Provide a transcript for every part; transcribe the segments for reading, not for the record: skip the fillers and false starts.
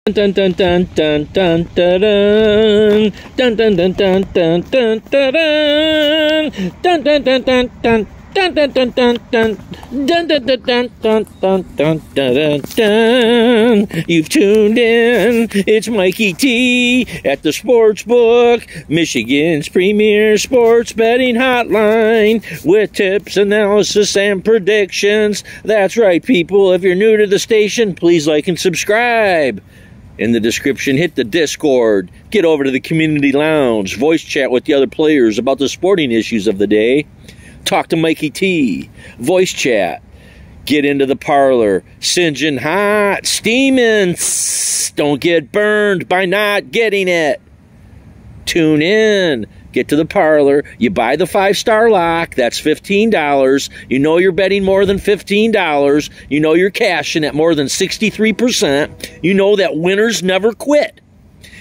Dun dun dun dun dun dun dun dun dun dun dun dun dun dun dun dun dun dun dun. Dun dun dun dun dun dun dun dun dun dun dun dun dun dun. You've tuned in. It's Mikey T at the Sports Book, Michigan's premier sports betting hotline, with tips, analysis, and predictions. That's right, people. If you're new to the station, please like and subscribe. In the description, hit the Discord. Get over to the community lounge. Voice chat with the other players about the sporting issues of the day. Talk to Mikey T. Voice chat. Get into the parlor. Singeing hot. Steaming. Don't get burned by not getting it. Tune in. Get to the parlor. You buy the 5-star lock. That's $15. You know you're betting more than $15. You know you're cashing at more than 63%. You know that winners never quit.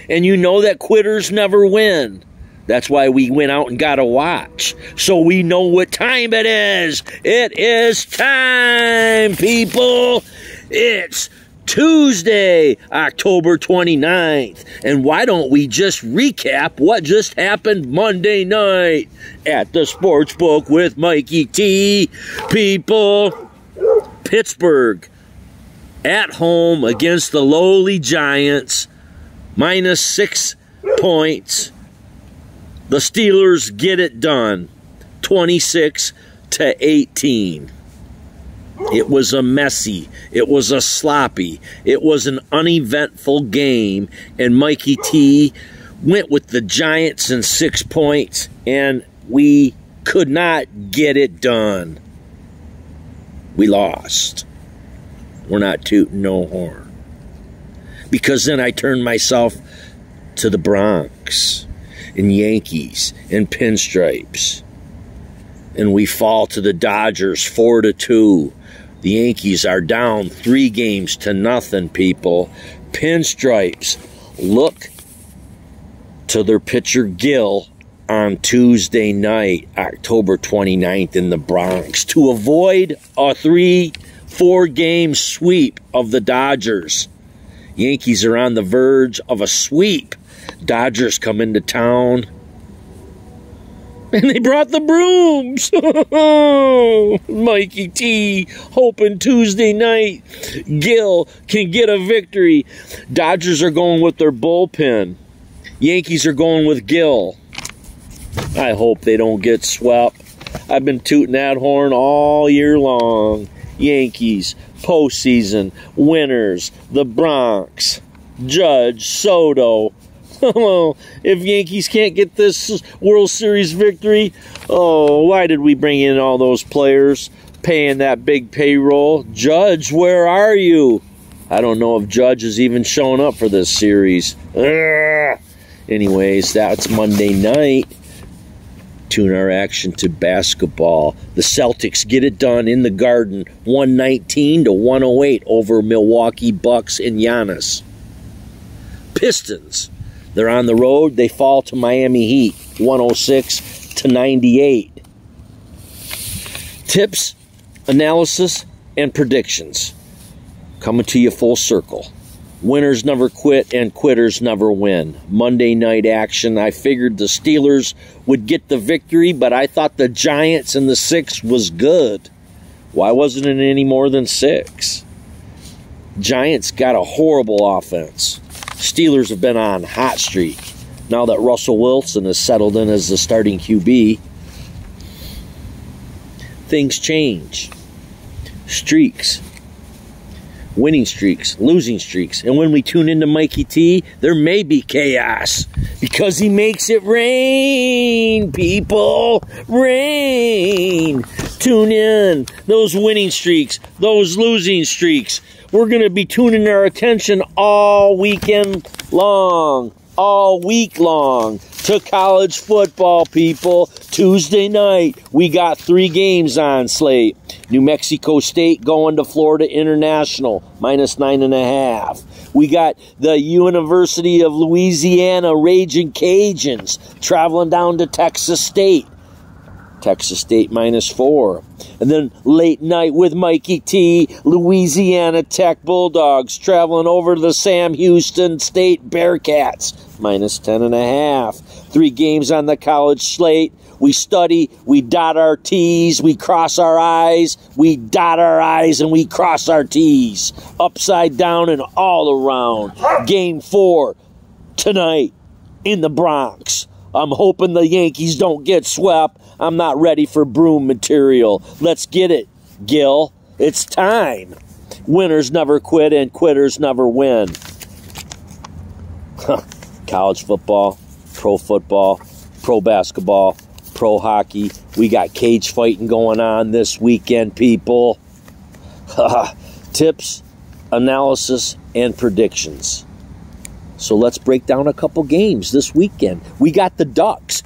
And you know that quitters never win. That's why we went out and got a watch, so we know what time it is. It is time, people. It's Tuesday, October 29th. And why don't we just recap what just happened Monday night at the Sportsbook with Mikey T? People, Pittsburgh at home against the lowly Giants, -6 points. The Steelers get it done, 26-18. It was a messy, it was a sloppy, it was an uneventful game, and Mikey T went with the Giants in 6 points, and we could not get it done. We lost. We're not tooting no horn. Because then I turned myself to the Bronx and Yankees and pinstripes, and we fall to the Dodgers 4-2. The Yankees are down 3-0, people. Pinstripes look to their pitcher Gill on Tuesday night, October 29th, in the Bronx to avoid a 3-4 game sweep of the Dodgers. Yankees are on the verge of a sweep. Dodgers come into town, and they brought the brooms. Mikey T hoping Tuesday night Gill can get a victory. Dodgers are going with their bullpen. Yankees are going with Gill. I hope they don't get swept. I've been tooting that horn all year long. Yankees, postseason, winners, the Bronx, Judge, Soto. If Yankees can't get this World Series victory, why did we bring in all those players, paying that big payroll? Judge, where are you? I don't know if Judge is even showing up for this series. Anyways, that's Monday night. Tune our action to basketball. The Celtics get it done in the Garden, 119-108 over Milwaukee Bucks and Giannis. Pistons, they're on the road. They fall to Miami Heat, 106-98. Tips, analysis, and predictions coming to you full circle. Winners never quit and quitters never win. Monday night action. I figured the Steelers would get the victory, but I thought the Giants in the 6 was good. Why wasn't it any more than 6? Giants got a horrible offense. Steelers have been on hot streak. Now that Russell Wilson has settled in as the starting QB, things change. Streaks. Winning streaks, losing streaks. And when we tune into Mikey T, there may be chaos, because he makes it rain, people. Rain. Tune in. Those winning streaks, those losing streaks. We're going to be tuning our attention all weekend long, all week long, to college football, people. Tuesday night, we got 3 games on slate. New Mexico State going to Florida International, -9.5. We got the University of Louisiana Raging Cajuns traveling down to Texas State. Texas State -4. And then late night with Mikey T, Louisiana Tech Bulldogs traveling over to the Sam Houston State Bearcats, -10.5. 3 games on the college slate. We study, we dot our T's, we cross our I's, we dot our I's, and we cross our T's. Upside down and all around. Game 4 tonight in the Bronx. I'm hoping the Yankees don't get swept. I'm not ready for broom material. Let's get it, Gil. It's time. Winners never quit and quitters never win. College football, pro basketball, pro hockey. We got cage fighting going on this weekend, people. Tips, analysis, and predictions. So let's break down a couple games this weekend. We got the Ducks,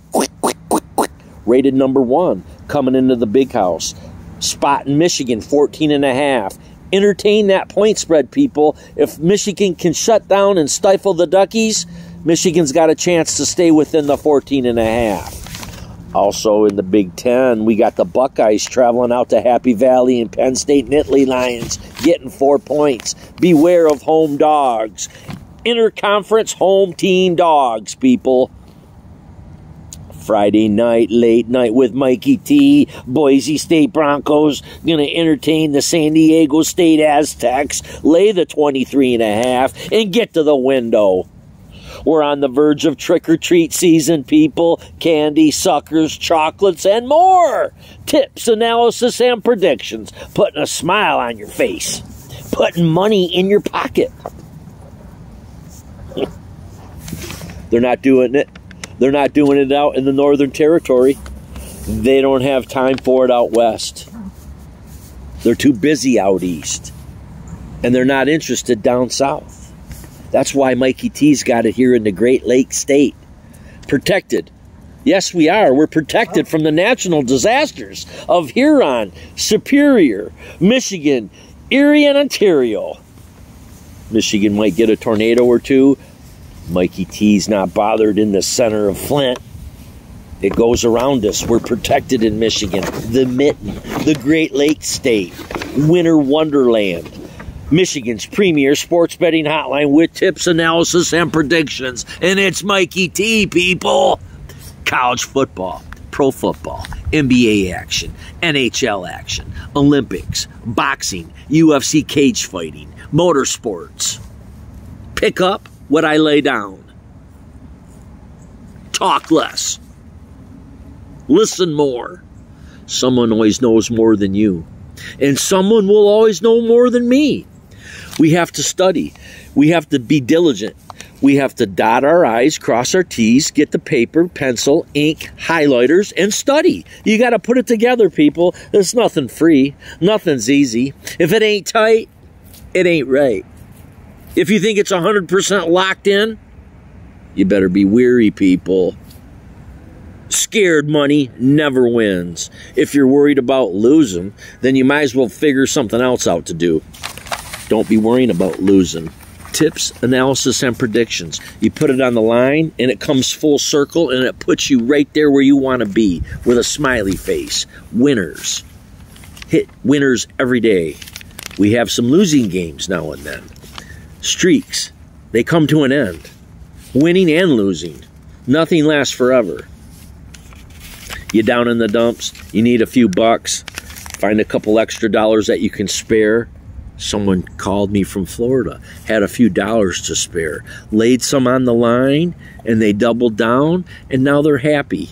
rated number 1, coming into the big house. Spot in Michigan, 14.5. Entertain that point spread, people. If Michigan can shut down and stifle the Duckies, Michigan's got a chance to stay within the 14.5. Also in the Big Ten, we got the Buckeyes traveling out to Happy Valley and Penn State Nittany Lions getting 4 points. Beware of home dogs. Interconference home team dogs, people. Friday night, late night with Mikey T. Boise State Broncos going to entertain the San Diego State Aztecs. Lay the 23.5 and get to the window. We're on the verge of trick-or-treat season, people. Candy, suckers, chocolates, and more. Tips, analysis, and predictions. Putting a smile on your face. Putting money in your pocket. They're not doing it. They're not doing it out in the Northern Territory. They don't have time for it out west. They're too busy out east. And they're not interested down south. That's why Mikey T's got it here in the Great Lakes State. Protected. Yes, we are. We're protected from the natural disasters of Huron, Superior, Michigan, Erie, and Ontario. Michigan might get a tornado or two. Mikey T's not bothered in the center of Flint. It goes around us. We're protected in Michigan. The Mitten, the Great Lakes State, Winter Wonderland. Michigan's premier sports betting hotline with tips, analysis, and predictions. And it's Mikey T, people. College football, pro football, NBA action, NHL action, Olympics, boxing, UFC cage fighting, motorsports. Pick up what I lay down. Talk less. Listen more. Someone always knows more than you. And someone will always know more than me. We have to study. We have to be diligent. We have to dot our I's, cross our T's, get the paper, pencil, ink, highlighters, and study. You got to put it together, people. There's nothing free. Nothing's easy. If it ain't tight, it ain't right. If you think it's 100% locked in, you better be weary, people. Scared money never wins. If you're worried about losing, then you might as well figure something else out to do. Don't be worrying about losing. Tips, analysis, and predictions. You put it on the line, and it comes full circle, and it puts you right there where you want to be, with a smiley face. Winners. Hit winners every day. We have some losing games now and then. Streaks. They come to an end. Winning and losing. Nothing lasts forever. You down in the dumps, you need a few bucks, find a couple extra dollars that you can spare. Someone called me from Florida, had a few dollars to spare, laid some on the line, and they doubled down, and now they're happy.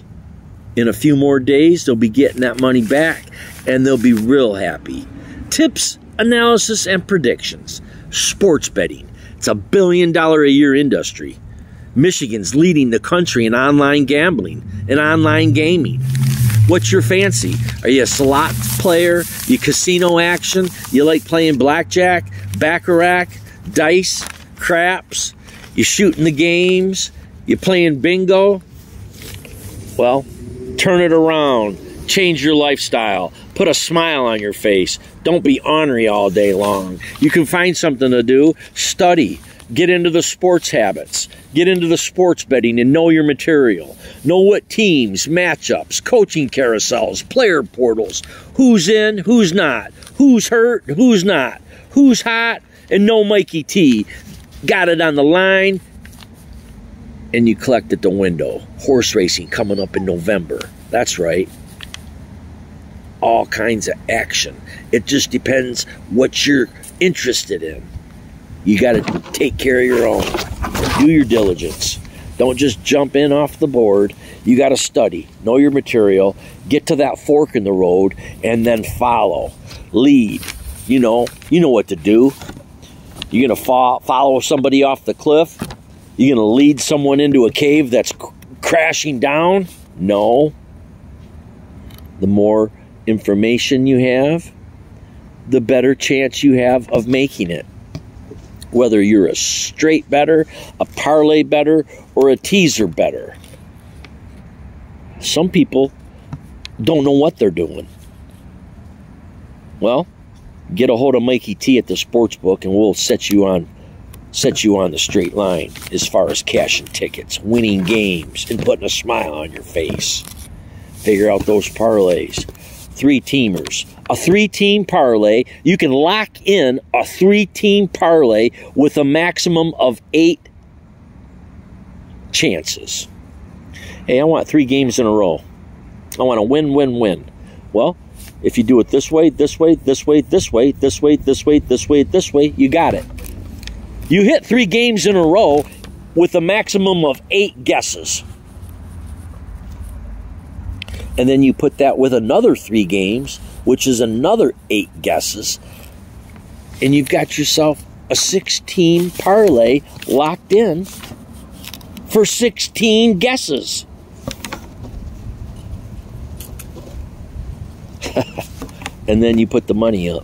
In a few more days, they'll be getting that money back, and they'll be real happy. Tips, analysis, and predictions. Sports betting. It's a $1 billion a year industry. Michigan's leading the country in online gambling and online gaming. What's your fancy? Are you a slot player? You casino action? You like playing blackjack, baccarat, dice, craps? You shooting the games? You playing bingo? Well, turn it around. Change your lifestyle. Put a smile on your face. Don't be ornery all day long. You can find something to do. Study. Get into the sports habits. Get into the sports betting and know your material. Know what teams, matchups, coaching carousels, player portals, who's in, who's not, who's hurt, who's not, who's hot, and know Mikey T. Got it on the line, and you collect at the window. Horse racing coming up in November. That's right. All kinds of action. It just depends what you're interested in. You got to take care of your own. Do your diligence. Don't just jump in off the board. You got to study. Know your material. Get to that fork in the road and then follow. Lead. You know what to do. You're going to follow somebody off the cliff? You're going to lead someone into a cave that's crashing down? No. The more information you have, the better chance you have of making it. Whether you're a straight bettor, a parlay bettor, or a teaser bettor. Some people don't know what they're doing. Well, get a hold of Mikey T at the sports book and we'll set you on the straight line as far as cashing tickets, winning games, and putting a smile on your face. Figure out those parlays. 3-teamers. A 3-team parlay, you can lock in a 3-team parlay with a maximum of 8 chances. Hey, I want 3 games in a row. I want to win, win, win. Well, if you do it this way, this way, this way, this way, this way, this way, this way, this way, you got it. You hit 3 games in a row with a maximum of 8 guesses. And then you put that with another 3 games, which is another 8 guesses. And you've got yourself a 16 parlay locked in for 16 guesses. And then you put the money up.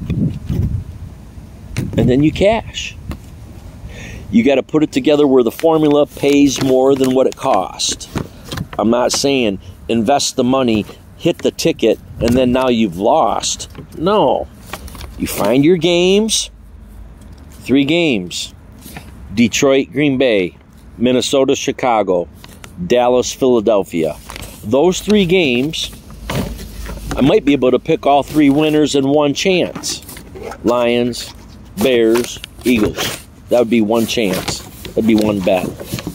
And then you cash. You got to put it together where the formula pays more than what it cost. I'm not saying invest the money, hit the ticket, and then now you've lost. No. You find your games. 3 games. Detroit, Green Bay. Minnesota, Chicago. Dallas, Philadelphia. Those 3 games, I might be able to pick all 3 winners in one chance. Lions, Bears, Eagles. That would be one chance. That'd be one bet.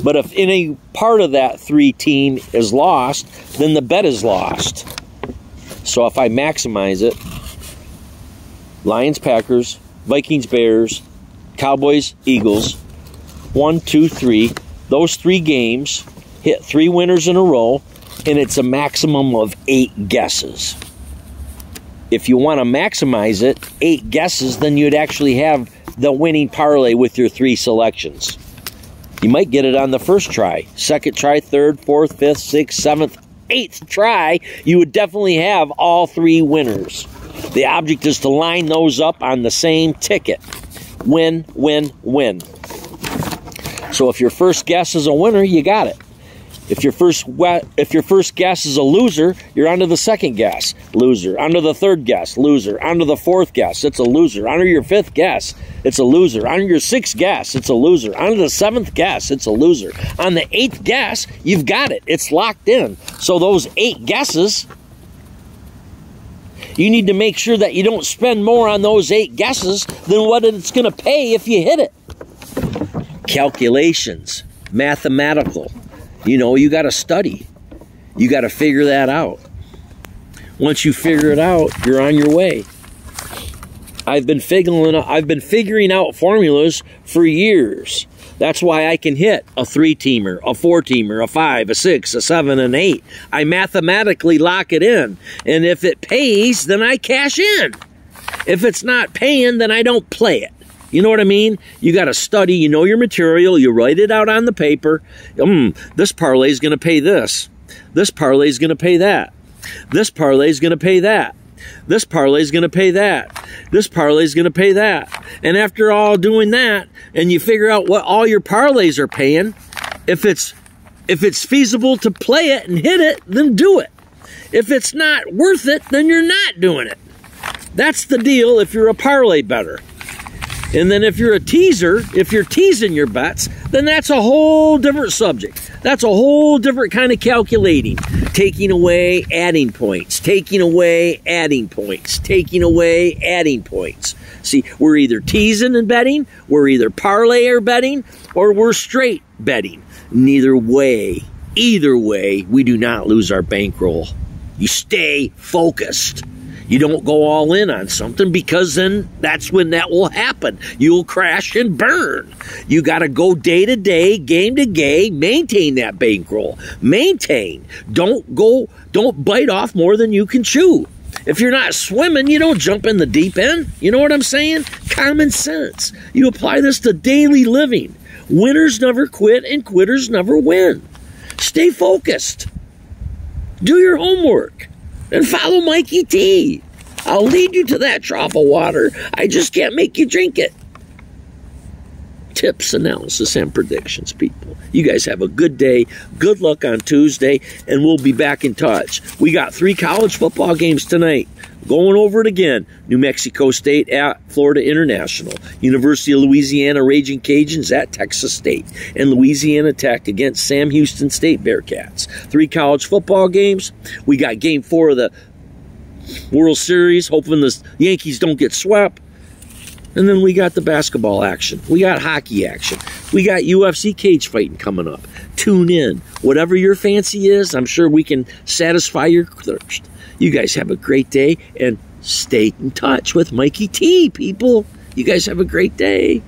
But if any part of that 3-team is lost, then the bet is lost. So if I maximize it, Lions, Packers, Vikings, Bears, Cowboys, Eagles, 1, 2, 3, those 3 games hit 3 winners in a row, and it's a maximum of 8 guesses. If you want to maximize it, 8 guesses, then you'd actually have the winning parlay with your 3 selections. You might get it on the first try, second try, third, fourth, fifth, sixth, seventh, 8th try. You would definitely have all 3 winners. The object is to line those up on the same ticket. Win, win, win. So if your first guess is a winner, you got it. If your first guess is a loser, you're on to the second guess, loser. On to the third guess, loser. On to the 4th guess, it's a loser. On to your 5th guess, it's a loser. On your 6th guess, it's a loser. On to the 7th guess, it's a loser. On the 8th guess, you've got it. It's locked in. So those 8 guesses, you need to make sure that you don't spend more on those 8 guesses than what it's going to pay if you hit it. Calculations, mathematical. You got to study. You got to figure that out. Once you figure it out, you're on your way. I've been figuring out formulas for years. That's why I can hit a 3-teamer, a 4-teamer, a 5, a 6, a 7, and 8. I mathematically lock it in. And if it pays, then I cash in. If it's not paying, then I don't play it. You know what I mean? You got to study. You know your material. You write it out on the paper. This parlay is going to pay this. This parlay is going to pay that. This parlay is going to pay that. This parlay is going to pay that. This parlay is going to pay that. And after all doing that, and you figure out what all your parlays are paying, if it's feasible to play it and hit it, then do it. If it's not worth it, then you're not doing it. That's the deal if you're a parlay bettor. And then if you're a teaser, if you're teasing your bets, then that's a whole different subject. That's a whole different kind of calculating. Taking away, adding points. Taking away, adding points. Taking away, adding points. See, we're either teasing and betting, we're either parlay or betting, or we're straight betting. Either way, we do not lose our bankroll. You stay focused. You don't go all in on something, because then that's when that will happen. You'll crash and burn. You got to go day to day, game to game, maintain that bankroll. Maintain. Don't bite off more than you can chew. If you're not swimming, you don't jump in the deep end. You know what I'm saying? Common sense. You apply this to daily living. Winners never quit and quitters never win. Stay focused. Do your homework. And follow Mikey T. I'll lead you to that trough of water. I just can't make you drink it. Tips, analysis, and predictions, people. You guys have a good day. Good luck on Tuesday, and we'll be back in touch. We got 3 college football games tonight. Going over it again. New Mexico State at Florida International. University of Louisiana Raging Cajuns at Texas State. And Louisiana Tech against Sam Houston State Bearcats. 3 college football games. We got game 4 of the World Series, hoping the Yankees don't get swept. And then we got the basketball action. We got hockey action. We got UFC cage fighting coming up. Tune in. Whatever your fancy is, I'm sure we can satisfy your thirst. You guys have a great day, and stay in touch with Mikey T, people. You guys have a great day.